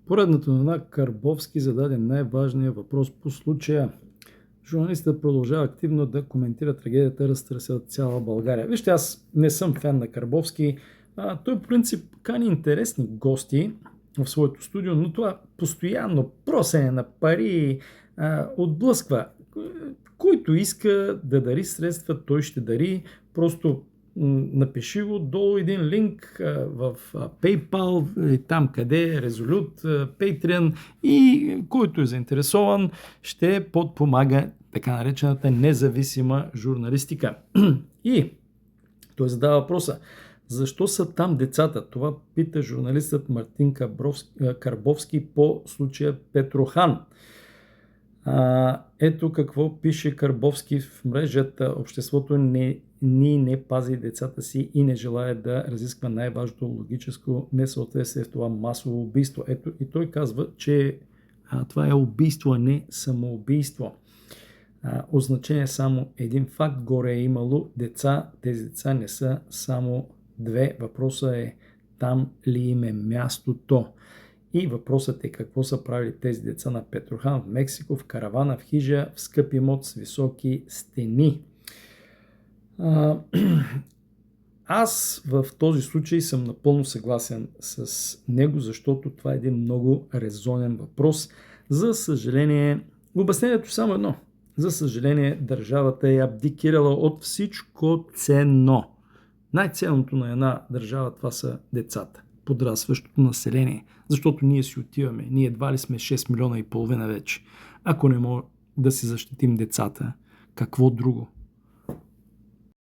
Поредната новина: Карбовски зададе най-важния въпрос по случая. Журналистът продължава активно да коментира трагедията, разтърся цяла България. Вижте, аз не съм фен на Карбовски. Той по принцип кани интересни гости в своето студио, но това постоянно просене на пари отблъсква. Който иска да дари средства, той ще дари. Просто напиши го долу един линк в PayPal или там къде, Resolute, Patreon, и който е заинтересован ще подпомага така наречената независима журналистика. И той задава въпроса: защо са там децата? Това пита журналистът Мартин Карбовски по случая Петрохан. Ето какво пише Карбовски в мрежата: обществото не пази децата си и не желая да разисква най-важното логическо несъответствие в това масово убийство. Ето, и той казва, че това е убийство, а не самоубийство. Означение само един факт: горе е имало деца, тези деца не са само две. Въпросът е там ли им е мястото. И въпросът е какво са правили тези деца на Петрохан в Мексико, в каравана, в хижа, в скъп имот с високи стени. Аз в този случай съм напълно съгласен с него, защото това е един много резонен въпрос. За съжаление, обяснението е само едно. За съжаление, държавата е абдикирала от всичко ценно. Най-ценното на една държава това са децата, подрастващото население, защото ние си отиваме. Ние едва ли сме 6 милиона и половина вече. Ако не можем да си защитим децата, какво друго?